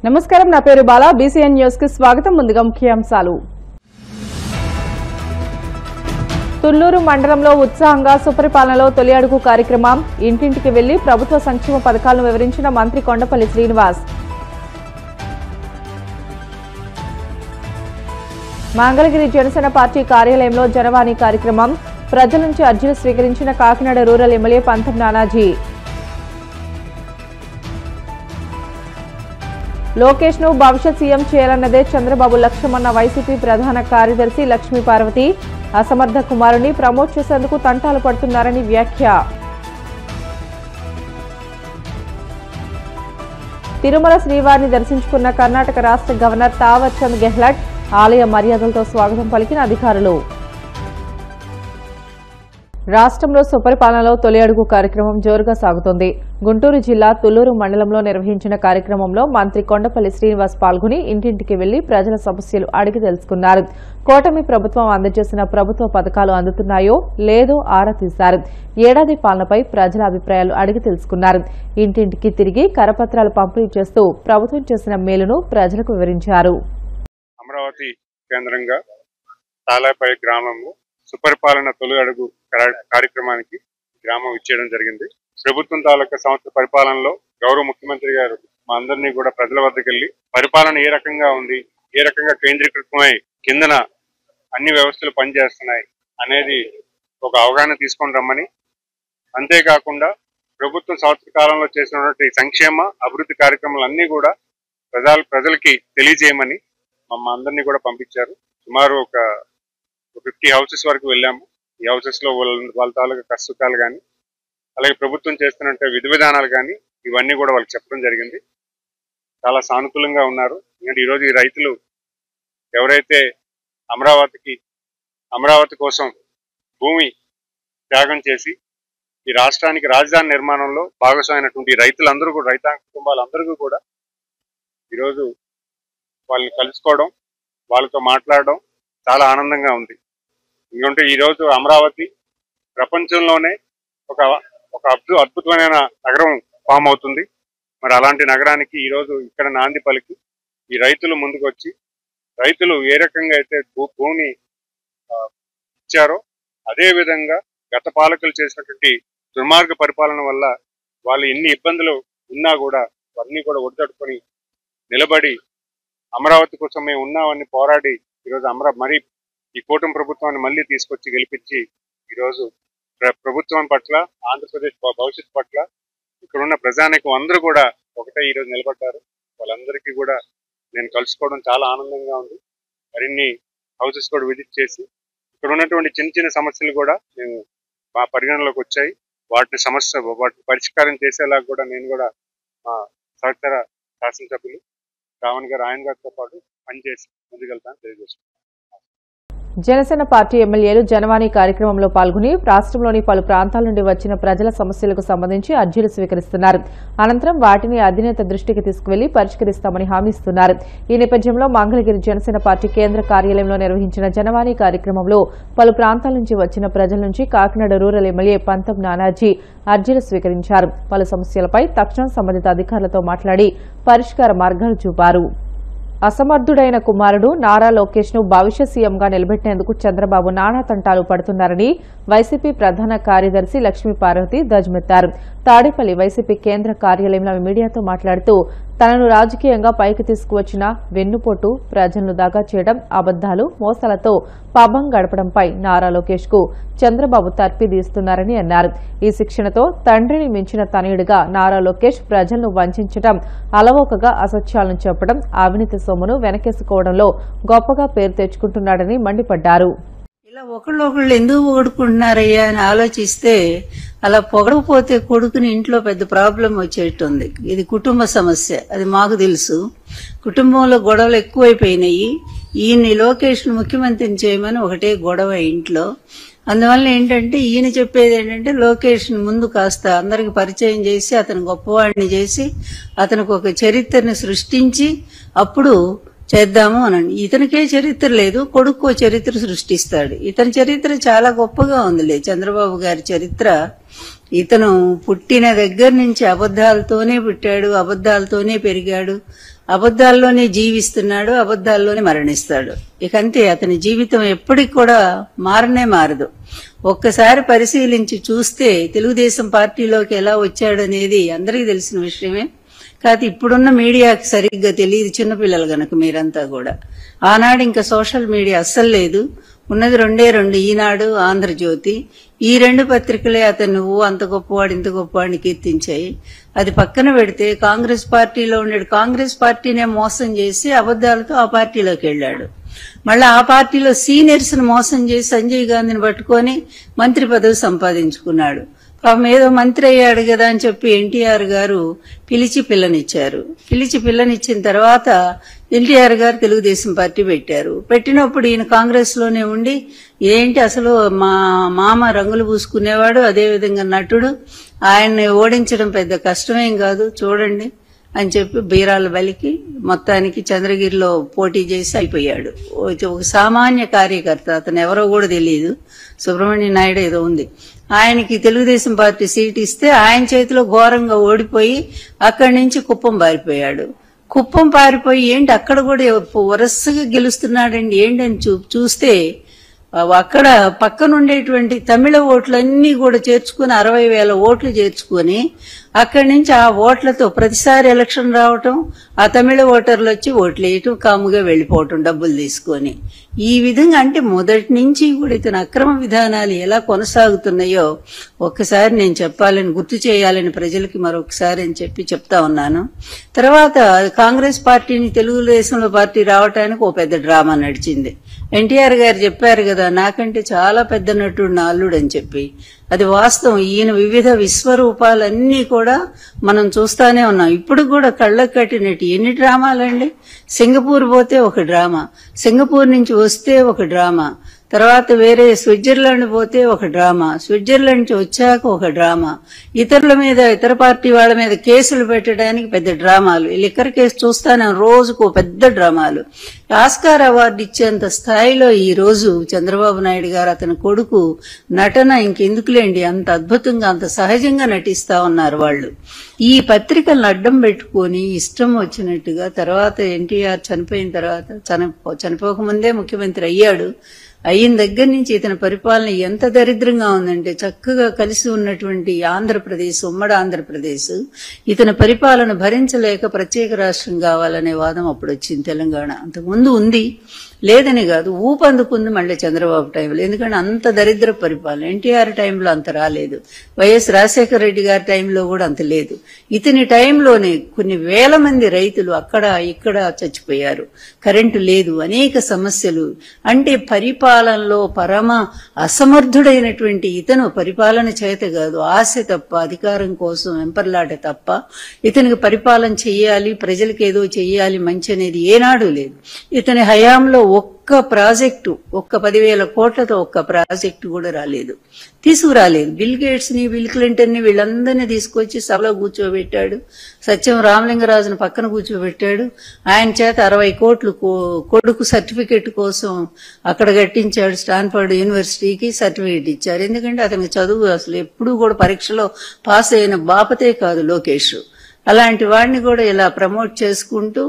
నమస్కారం, నా పేరు బాలా. బీసీఎన్ న్యూస్ కి స్వాగతం. ముందుగా ముఖ్యాంశాలు. తుళ్లూరు మండలంలో ఉత్సాహంగా సుపరిపాలనలో తొలి అడుగు కార్యక్రమం. ఇంటింటికి వెళ్లి ప్రభుత్వ సంక్షేమ పథకాలను వివరించిన మంత్రి కొండపల్లి శ్రీనివాస్. మంగళగిరి జనసేన పార్టీ కార్యాలయంలో జనవాణి కార్యక్రమం. ప్రజల నుంచి అర్జీలు స్వీకరించిన కాకినాడ రూరల్ ఎమ్మెల్యే పంతం నానాజీ. లోకేష్ ను భవిష్యత్ సీఎం చేయాలన్నదే చంద్రబాబు లక్ష్యమన్న వైసీపీ ప్రధాన కార్యదర్శి లక్ష్మీ పార్వతి. అసమర్థ కుమారుని ప్రమోట్ చేసేందుకు తంటాలు పడుతున్నారని వ్యాఖ్య. తిరుమల శ్రీవారిని దర్శించుకున్న కర్ణాటక రాష్ట్ర గవర్నర్ తావర్ చంద్ గెహ్లట్. ఆలయ మర్యాదలతో స్వాగతం పలికిన అధికారులు. రాష్ట్రంలో సుపరిపాలనలో తొలి అడుగు కార్యక్రమం జోరుగా సాగుతోంది. గుంటూరు జిల్లా తుళ్లూరు మండలంలో నిర్వహించిన కార్యక్రమంలో మంత్రి కొండపల్లి శ్రీనివాస్ పాల్గొని ఇంటింటికి వెళ్లి ప్రజల సమస్యలు అడిగి తెలుసుకున్నారు. కూటమి ప్రభుత్వం అందజేసిన ప్రభుత్వ పథకాలు అందుతున్నాయో లేదో ఆరా తీశారు. ఏడాది పాలనపై ప్రజల అభిప్రాయాలు అడిగి తెలుసుకున్నారు. ఇంటింటికి తిరిగి కరపత్రాలు పంపిణీ చేస్తూ ప్రభుత్వం చేసిన మేలును ప్రజలకు వివరించారు. అమరావతి కేంద్రంగా తాలాపై గ్రామంలో సుపరిపాలన తొలి అడుగు కార్యక్రమానికి గ్రామం ఇచ్చేయడం జరిగింది. ప్రభుత్వం తాలూకా సంవత్సర పరిపాలనలో గౌరవ ముఖ్యమంత్రి గారు మా అందరినీ కూడా ప్రజల వద్దకు వెళ్లి పరిపాలన ఏ రకంగా ఉంది, ఏ రకంగా కేంద్రీకృతమై కిందన అన్ని వ్యవస్థలు పనిచేస్తున్నాయి అనేది ఒక అవగాహన తీసుకొని రమ్మని, అంతేకాకుండా ప్రభుత్వం సంవత్సర కాలంలో చేసినటువంటి సంక్షేమ అభివృద్ధి కార్యక్రమాలన్నీ కూడా ప్రజలకి తెలియజేయమని మా అందరినీ కూడా పంపించారు. సుమారు ఒక 50 హౌసెస్ వరకు వెళ్ళాము. ఈ హౌసెస్ లో వాళ్ళ తాలూకా కష్టకాలు కానీ, అలాగే ప్రభుత్వం చేస్తున్నట్టు విధి విధానాలు కానీ ఇవన్నీ కూడా వాళ్ళకి చెప్పడం జరిగింది. చాలా సానుకూలంగా ఉన్నారు. ఎందుకంటే ఈరోజు ఈ రైతులు ఎవరైతే అమరావతి కోసం భూమి త్యాగం చేసి ఈ రాష్ట్రానికి రాజధాని నిర్మాణంలో భాగస్వామైనటువంటి రైతులందరూ కూడా, రైతాంగ కుటుంబాలందరికీ కూడా ఈరోజు వాళ్ళని కలుసుకోవడం, వాళ్ళతో మాట్లాడడం చాలా ఆనందంగా ఉంది. ఎందుకంటే ఈరోజు అమరావతి ప్రపంచంలోనే ఒక అద్భుతమైన నగరం ఫామ్ అవుతుంది. మరి అలాంటి నగరానికి ఈరోజు ఇక్కడ నాంది పలికి ఈ రైతులు ముందుకు వచ్చి, రైతులు ఏ రకంగా అయితే భూమిని ఇచ్చారో అదే విధంగా గత పాలకులు చేసినటువంటి దుర్మార్గ పరిపాలన వల్ల వాళ్ళు ఎన్ని ఇబ్బందులు ఉన్నా కూడా అన్నీ కూడా ఒడితట్టుకొని నిలబడి అమరావతి కోసం మేము ఉన్నామని పోరాడి ఈరోజు మరి ఈ కూటమి ప్రభుత్వాన్ని మళ్ళీ తీసుకొచ్చి గెలిపించి ఈరోజు ప్రభుత్వం పట్ల, ఆంధ్రప్రదేశ్ భవిష్యత్తు పట్ల ఇక్కడ ఉన్న ప్రజానికం అందరూ కూడా ఒకటే ఈరోజు నిలబడ్డారు. వాళ్ళందరికీ కూడా నేను కలుసుకోవడం చాలా ఆనందంగా ఉంది. మరిన్ని హౌసెస్ కూడా విజిట్ చేసి ఇక్కడ ఉన్నటువంటి చిన్న చిన్న సమస్యలు కూడా మేము మా పరిగణలోకి వచ్చాయి. వాటిని పరిష్కారం చేసేలాగా కూడా నేను కూడా మా సహచర శాసనసభ్యులు రావణ్ గారు, ఆయన గారితో పాటు పనిచేసి ముందుకెళ్తాను తెలియజేస్తున్నాను. జనసేన పార్టీ ఎమ్మెల్యేలు జనవాణి కార్యక్రమంలో పాల్గొని రాష్ట్రంలోని పలు ప్రాంతాల నుండి వచ్చిన ప్రజల సమస్యలకు సంబంధించి అర్జీలు స్వీకరిస్తున్నారు. అనంతరం వాటిని అధినేత దృష్టికి తీసుకువెళ్లి పరిష్కరిస్తామని హామీ ఇస్తున్నారు. ఈ నేపథ్యంలో మంగళగిరి జనసేన పార్టీ కేంద్ర కార్యాలయంలో నిర్వహించిన జనవాణి కార్యక్రమంలో పలు ప్రాంతాల నుంచి వచ్చిన ప్రజల నుంచి కాకినాడ రూరల్ ఎమ్మెల్యే పంతం నానాజీ అర్జీలు స్వీకరించారు. పలు సమస్యలపై తక్షణం సంబంధిత అధికారులతో మాట్లాడి పరిష్కార మార్గాలు చూపారు. అసమర్థుడైన కుమారుడు నారా లోకేష్ ను భవిష్యత్ సీఎంగా నిలబెట్టేందుకు చంద్రబాబు నానా తంటాలు పడుతున్నారని వైసీపీ ప్రధాన కార్యదర్శి లక్ష్మీ పార్వతి ధ్వజమెత్తారు. తాడేపల్లి వైసీపీ కేంద్ర కార్యాలయంలో మీడియాతో మాట్లాడుతూ తనను రాజకీయంగా పైకి తీసుకువచ్చిన వెన్నుపోటు, ప్రజలను దాగా చేయడం, అబద్దాలు, మోసాలతో పబ్బం గడపడంపై నారా లోకేష్ కు చంద్రబాబు తర్పిదీస్తున్నారని అన్నారు. ఈ శిక్షణతో తండ్రిని మించిన తనయుడిగా నారా లోకేష్ ప్రజలను వంచడం, అలవోకగా అసత్యాలను చెప్పడం, అవినీతి సొమ్మును వెనకేసుకోవడంలో గొప్పగా పేరు తెచ్చుకుంటున్నాడని మండిపడ్డారు. ఇలా ఒకళ్ళు ఎందుకు పొగుడుకుంటున్నారయ్యా అని ఆలోచిస్తే అలా పొగడకపోతే కొడుకుని ఇంట్లో పెద్ద ప్రాబ్లం వచ్చేటుంది. ఇది కుటుంబ సమస్య, అది మాకు తెలుసు. కుటుంబంలో గొడవలు ఎక్కువైపోయినాయి. ఈయన్ని లోకేష్ ముఖ్యమంత్రిని చేయమని ఒకటే గొడవ ఇంట్లో. అందువల్ల ఏంటంటే ఈయన చెప్పేది ఏంటంటే లోకేష్ ముందు కాస్త అందరికి పరిచయం చేసి అతను గొప్పవాడిని చేసి అతనికి ఒక చరిత్రని సృష్టించి అప్పుడు చేద్దాము అనండి. ఇతనికే చరిత్ర లేదు, కొడుకు చరిత్ర సృష్టిస్తాడు. ఇతని చరిత్ర చాలా గొప్పగా ఉందిలే. చంద్రబాబు గారి చరిత్ర ఇతను పుట్టిన దగ్గర నుంచి అబద్ధాలతోనే పుట్టాడు, అబద్ధాలతోనే పెరిగాడు, అబద్ధాల్లోనే జీవిస్తున్నాడు, అబద్ధాల్లోనే మరణిస్తాడు. ఇకంతే, అతని జీవితం ఎప్పటికి కూడా మారనే మారదు. ఒక్కసారి పరిశీలించి చూస్తే తెలుగుదేశం పార్టీలోకి ఎలా వచ్చాడనేది అందరికీ తెలిసిన విషయమే. కాదు ఇప్పుడున్న మీడియాకి సరిగ్గా తెలియదు, చిన్నపిల్లలు గనక మీరంతా కూడా. ఆనాడు ఇంకా సోషల్ మీడియా అస్సలు లేదు, ఉన్నది రెండే రెండు, ఈనాడు, ఆంధ్రజ్యోతి. ఈ రెండు పత్రికలే అతను నువ్వు అంత గొప్పవాడు ఇంత గొప్పవాడిని కీర్తించాయి. అది పక్కన పెడితే కాంగ్రెస్ పార్టీలో ఉన్నాడు, కాంగ్రెస్ పార్టీనే మోసం చేసి అబద్ధాలతో ఆ పార్టీలోకి వెళ్ళాడు. మళ్ళీ ఆ పార్టీలో సీనియర్స్ ను మోసం చేసి సంజయ్ గాంధీని పట్టుకొని మంత్రి పదవి సంపాదించుకున్నాడు. పాపం ఏదో మంత్రి అయ్యాడు కదా అని చెప్పి ఎన్టీఆర్ గారు పిలిచి పిల్లనిచ్చారు. పిల్లనిచ్చిన తర్వాత ఎన్టీఆర్ గారు తెలుగుదేశం పార్టీ పెట్టారు. పెట్టినప్పుడు ఈయన కాంగ్రెస్ లోనే ఉండి, ఏంటి అసలు మా మామ రంగులు పూసుకునేవాడు, అదేవిధంగా నటుడు, ఆయన్ని ఓడించడం పెద్ద కష్టమేం కాదు చూడండి అని చెప్పి బీరాల బలికి మొత్తానికి చంద్రగిరిలో పోటీ చేసి అయిపోయాడు. ఒక సామాన్య కార్యకర్త, అతను ఎవరో కూడా తెలియదు, సుబ్రహ్మణ్య నాయుడు ఏదో ఉంది. ఆయనకి తెలుగుదేశం పార్టీ సీట్ ఇస్తే ఆయన చేతిలో ఘోరంగా ఓడిపోయి అక్కడి నుంచి కుప్పం పారిపోయాడు. కుప్పం పారిపోయి ఏంటి అక్కడ కూడా వరుసగా గెలుస్తున్నాడండి ఏంటి అని చూస్తే అక్కడ పక్కనుండేటువంటి తమిళ ఓట్లన్నీ కూడా చేర్చుకుని 60,000 ఓట్లు చేర్చుకుని అక్కడి నుంచి ఆ ఓట్లతో ప్రతిసారి ఎలక్షన్ రావటం, ఆ తమిళ ఓటర్లు వచ్చి ఓట్లు వేయటం, కాముగా వెళ్లిపోవటం డబ్బులు తీసుకొని. ఈ విధంగా అంటే మొదటి నుంచి కూడా ఇతని అక్రమ విధానాలు ఎలా కొనసాగుతున్నాయో ఒక్కసారి నేను చెప్పాలని, గుర్తు చేయాలని ప్రజలకి మరొకసారి అని చెప్పి చెప్తా ఉన్నాను. తర్వాత కాంగ్రెస్ పార్టీని తెలుగుదేశంలో పార్టీ రావటానికి ఓ పెద్ద డ్రామా నడిచింది. ఎన్టీఆర్ గారు చెప్పారు కదా, నాకంటే చాలా పెద్ద నటుడు నా అల్లుడు అని చెప్పి. అది వాస్తవం. ఈయన వివిధ విశ్వరూపాలన్నీ కూడా మనం చూస్తానే ఉన్నాం. ఇప్పుడు కూడా కళ్ళకు కట్టినట్టు ఎన్ని డ్రామాలండి. సింగపూర్ పోతే ఒక డ్రామా, సింగపూర్ నుంచి వస్తే ఒక డ్రామా, తర్వాత వేరే స్విట్జర్లాండ్ పోతే ఒక డ్రామా, స్విట్జర్లాండ్ నుంచి వచ్చాక ఒక డ్రామా, ఇతరుల మీద, ఇతర పార్టీ వాళ్ళ మీద కేసులు పెట్టడానికి పెద్ద డ్రామాలు. లిక్కర్ కేసు చూస్తానే రోజుకు పెద్ద డ్రామాలు. ఆస్కార్ అవార్డు ఇచ్చేంత స్థాయిలో ఈ రోజు చంద్రబాబు నాయుడు గారు, అతని కొడుకు నటన ఇంకెందుకులేండి, అంత అద్భుతంగా అంత సహజంగా నటిస్తా ఉన్నారు వాళ్ళు. ఈ పత్రికలను అడ్డం పెట్టుకుని ఇష్టం వచ్చినట్టుగా తర్వాత ఎన్టీఆర్ చనిపోయిన తర్వాత, చనిపోకముందే ముఖ్యమంత్రి అయ్యాడు, అయిన దగ్గర నుంచి ఇతని పరిపాలన ఎంత దరిద్రంగా ఉందంటే, చక్కగా కలిసి ఉన్నటువంటి ఆంధ్రప్రదేశ్, ఉమ్మడి ఆంధ్రప్రదేశ్, ఇతని పరిపాలన భరించలేక ప్రత్యేక రాష్ట్రం కావాలనే వాదం అప్పుడు వచ్చింది తెలంగాణ. అంతకుముందు ఉంది, లేదని కాదు, ఊపందుకుంది మళ్ళీ చంద్రబాబు టైంలో. ఎందుకంటే అంత దరిద్ర పరిపాలన. ఎన్టీఆర్ టైంలో అంత రాలేదు, వైఎస్ రాజశేఖర రెడ్డి గారి టైంలో కూడా అంత లేదు. ఇతని టైంలోనే కొన్ని వేల మంది రైతులు అక్కడ ఇక్కడ చచ్చిపోయారు, కరెంటు లేదు, అనేక సమస్యలు. అంటే పరిపాలనలో పరమ అసమర్థుడైనటువంటి ఇతను పరిపాలన చేత కాదు, ఆశ తప్ప, అధికారం కోసం వెంపర్లాట తప్ప ఇతనికి పరిపాలన చెయ్యాలి, ప్రజలకు ఏదో చెయ్యాలి మంచి అనేది ఏనాడు లేదు. ఇతని హయాంలో ఒక్క ప్రాజెక్టు, ఒక్క 10,000 కోట్లతో ఒక్క ప్రాజెక్టు కూడా రాలేదు, తీసుకురాలేదు. బిల్ గేట్స్ ని, బిల్ క్లింటన్ ని, వీళ్ళందరినీ తీసుకొచ్చి సభలో కూర్చోబెట్టాడు. సత్యం రామలింగరాజును పక్కన కూర్చోబెట్టాడు. ఆయన చేత 60 కోట్లు కొడుకు సర్టిఫికెట్ కోసం అక్కడ కట్టించాడు. స్టాన్ఫర్డ్ యూనివర్సిటీకి సర్టిఫికెట్ ఇచ్చారు. ఎందుకంటే అతనికి చదువు అసలు ఎప్పుడూ కూడా పరీక్షలో పాస్ అయిన బాపతే కాదు లోకేష్. అలాంటి వాడిని కూడా ఇలా ప్రమోట్ చేసుకుంటూ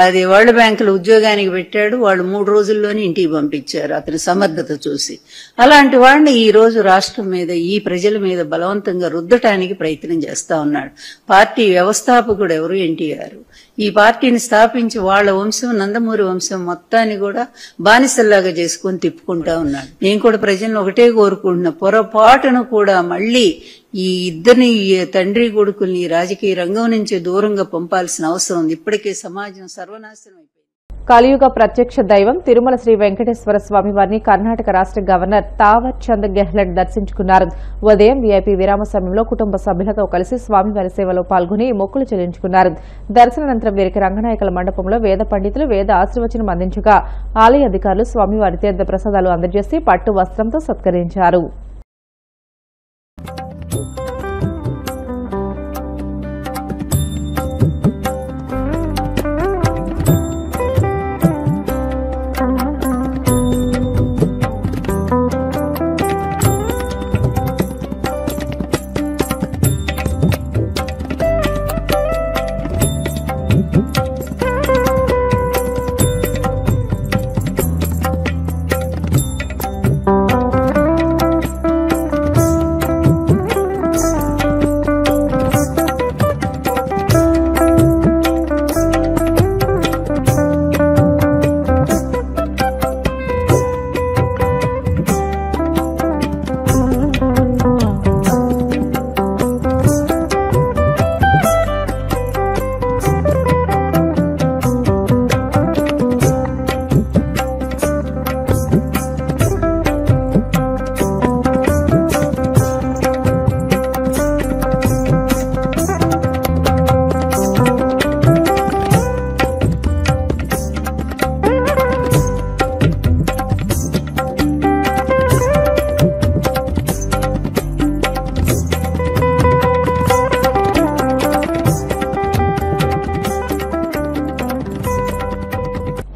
అది వరల్డ్ బ్యాంకులో ఉద్యోగానికి పెట్టాడు. వాళ్ళు 3 రోజుల్లోనే ఇంటికి పంపించారు అతని సమర్థత చూసి. అలాంటి వాడిని ఈ రోజు రాష్ట్రం మీద, ఈ ప్రజల మీద బలవంతంగా రుద్దటానికి ప్రయత్నం చేస్తా ఉన్నాడు. పార్టీ వ్యవస్థాపకుడు ఎవరు? ఎన్టీఆర్. ఈ పార్టీని స్థాపించి వాళ్ళ వంశం, నందమూరి వంశం మొత్తాన్ని కూడా బానిసల్లాగా చేసుకుని తిప్పుకుంటా ఉన్నాడు. నేను కూడా ప్రజలను ఒకటే కోరుకుంటున్నా, పొరపాటును కూడా మళ్లీ ఈ ఇద్దరిని, తండ్రి కొడుకుల్ని రాజకీయ రంగం నుంచి దూరంగా పంపాల్సిన అవసరం ఉంది. ఇప్పటికే సమాజం సర్వనాశనం అయిపోయింది. కలియుగ ప్రత్యక్ష దైవం తిరుమల శ్రీ వెంకటేశ్వర స్వామి వారిని కర్ణాటక రాష్ట్ర గవర్నర్ తావర్ చంద్ గెహ్లట్ దర్శించుకున్నారు. ఉదయం వీఐపీ విరామ సమయంలో కుటుంబ సభ్యులతో కలిసి స్వామివారి సేవలో పాల్గొని మొక్కులు చెల్లించుకున్నారు. దర్శనానంతరం వీరికి రంగనాయకుల మండపంలో వేద పండితులు వేద ఆశీర్వచనం అందించగా ఆలయ అధికారులు స్వామివారి తీర్థ ప్రసాదాలు అందజేసి పట్టు వస్త్రంతో సత్కరించారు.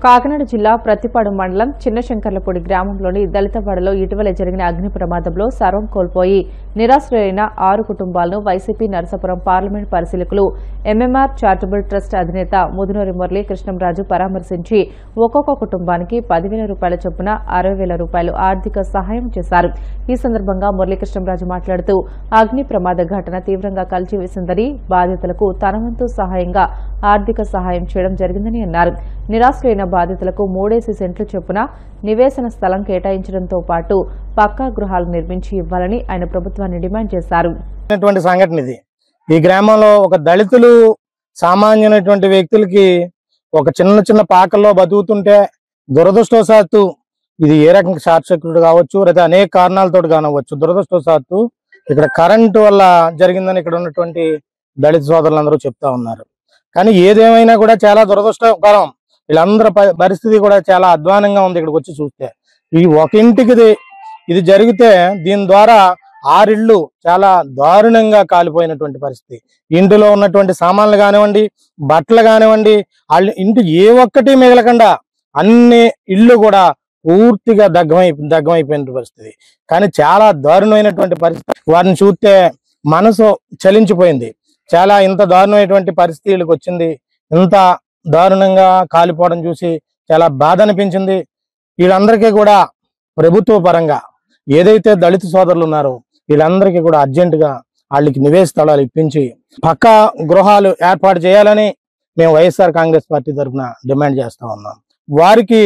కాకినాడ జిల్లా ప్రతిపాడు మండలం చిన్నశంకర్లపూడి గ్రామంలోని దళితవాడలో ఇటీవల జరిగిన అగ్ని ప్రమాదంలో సర్వం కోల్పోయి నిరాశ్రయులైన 6 కుటుంబాలను వైసీపీ నరసాపురం పార్లమెంట్ పరిశీలకులు ఎంఎంఆర్ చారిటబుల్ ట్రస్ట్ అధినేత ముదునూరి మురళీ కృష్ణంరాజు పరామర్శించి ఒక్కొక్క కుటుంబానికి 10,000 రూపాయల చొప్పున 60,000 రూపాయలు ఆర్థిక సహాయం చేశారు. ఈ సందర్భంగా మురళీ కృష్ణంరాజు మాట్లాడుతూ అగ్ని ప్రమాద ఘటన తీవ్రంగా కలిచివేసిందని, బాధితులకు తన వంతు సహాయంగా ఆర్థిక సహాయం చేయడం జరిగిందని అన్నారు. నిరాశ్రయులైన బాధితులకు 3 సెంట్లు చొప్పున నివేశన స్థలం కేటాయించడంతో పాటు పక్కా గృహాలు నిర్మించి ఇవ్వాలని ఆయన ప్రభుత్వాన్ని డిమాండ్ చేశారు. సంఘటన ఇది. ఈ గ్రామంలో ఒక దళితులు సామాన్యమైనటువంటి వ్యక్తులకి ఒక చిన్న పాకల్లో బతుకుతుంటే దురదృష్టవశాత్తు ఇది ఏ రకంగా షార్ట్ సర్క్యూట్ కావచ్చు, లేదా అనేక కారణాలతో కానవచ్చు, దురదృష్టవశాత్తు ఇక్కడ కరెంటు వల్ల జరిగిందని ఇక్కడ ఉన్నటువంటి దళిత సోదరులందరూ చెప్తా ఉన్నారు. కానీ ఏదేమైనా కూడా చాలా దురదృష్టకరం. వీళ్ళందరి పరిస్థితి కూడా చాలా అధ్వానంగా ఉంది. ఇక్కడికి వచ్చి చూస్తే ఈ ఒక ఇంటికి ఇది జరిగితే దీని ద్వారా 6 ఇళ్ళు చాలా దారుణంగా కాలిపోయినటువంటి పరిస్థితి. ఇంటిలో ఉన్నటువంటి సామాన్లు కానివ్వండి, బట్టలు కానివ్వండి, వాళ్ళ ఇంటి ఏ ఒక్కటి మిగలకుండా అన్ని ఇళ్ళు కూడా పూర్తిగా దగ్గమైపోయిన పరిస్థితి. కానీ చాలా దారుణమైనటువంటి పరిస్థితి. వారిని చూస్తే మనసు చలించిపోయింది. చాలా ఇంత దారుణమైనటువంటి పరిస్థితి వీళ్ళకి వచ్చింది. ఇంత దారుణంగా కాలిపోవడం చూసి చాలా బాధ అనిపించింది. వీళ్ళందరికీ కూడా ప్రభుత్వ పరంగా ఏదైతే దళిత సోదరులు ఉన్నారో వీళ్ళందరికీ కూడా అర్జెంటుగా వాళ్ళకి నివేశ స్థలాలు ఇప్పించి పక్కా గృహాలు ఏర్పాటు చేయాలని మేము వైఎస్ఆర్ కాంగ్రెస్ పార్టీ తరఫున డిమాండ్ చేస్తా ఉన్నాం. వారికి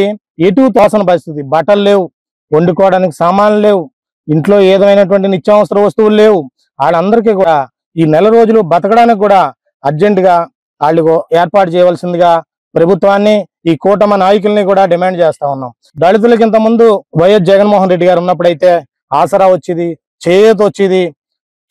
ఎటు తోసని పరిస్థితి, బట్టలు లేవు, వండుకోవడానికి సామాన్లు లేవు, ఇంట్లో ఏదైనటువంటి నిత్యావసర వస్తువులు లేవు. వాళ్ళందరికీ కూడా ఈ నెల రోజులు బతకడానికి కూడా అర్జెంటుగా వాళ్ళకు ఏర్పాటు చేయవలసిందిగా ప్రభుత్వాన్ని, ఈ కూటమి నాయకుల్ని కూడా డిమాండ్ చేస్తా ఉన్నాం. దళితులకి ఇంత ముందు వైఎస్ జగన్మోహన్ రెడ్డి గారు ఉన్నప్పుడైతే ఆసరా వచ్చేది, చేయూత వచ్చేది,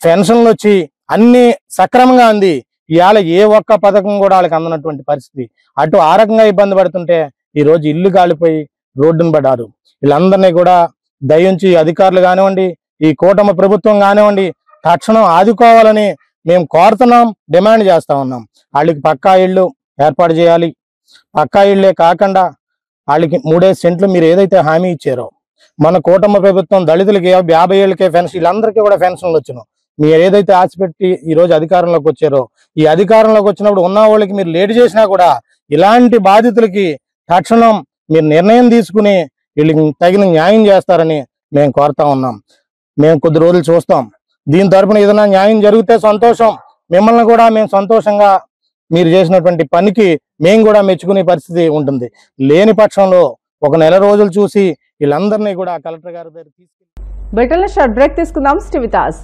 పెన్షన్లు వచ్చి అన్ని సక్రమంగా అంది. ఇవాళ ఏ ఒక్క పథకం కూడా వాళ్ళకి అందనటువంటి పరిస్థితి. అటు ఆ రకంగా ఇబ్బంది పడుతుంటే ఈ రోజు ఇల్లు కాలిపోయి రోడ్డును పడ్డారు. వీళ్ళందరినీ కూడా దయించి అధికారులు కానివ్వండి, ఈ కూటమి ప్రభుత్వం కానివ్వండి తక్షణం ఆదుకోవాలని మేము కోరుతున్నాం, డిమాండ్ చేస్తా ఉన్నాం. వాళ్ళకి పక్కా ఇళ్ళు ఏర్పాటు చేయాలి. పక్కా ఇళ్లే కాకుండా వాళ్ళకి 3 సెంట్లు మీరు ఏదైతే హామీ ఇచ్చారో, మన కూటమి ప్రభుత్వం దళితులకి 50 ఏళ్ళకే పెన్షన్, వీళ్ళందరికీ కూడా పెన్షన్లు వచ్చినాయి. మీరు ఏదైతే ఆశపెట్టి ఈ రోజు అధికారంలోకి వచ్చారో, ఈ అధికారంలోకి వచ్చినప్పుడు ఉన్న వాళ్ళకి మీరు లేట్ చేసినా కూడా ఇలాంటి బాధితులకి తక్షణం మీరు నిర్ణయం తీసుకుని వీళ్ళకి తగిన న్యాయం చేస్తారని మేము కోరుతా ఉన్నాం. మేము కొద్ది రోజులు చూస్తాం. దీని తరపున ఏదైనా న్యాయం జరిగితే సంతోషం. మిమ్మల్ని కూడా మేము సంతోషంగా మీరు చేసినటువంటి పనికి మేము కూడా మెచ్చుకునే పరిస్థితి ఉంటుంది. లేని పక్షంలో ఒక నెల రోజులు చూసి వీళ్ళందరినీ కూడా కలెక్టర్ గారి దగ్గర తీసుకెళ్ళి బ్రిటన్లో షార్ట్ బ్రేక్ తీసుకుందాం. Stay with us.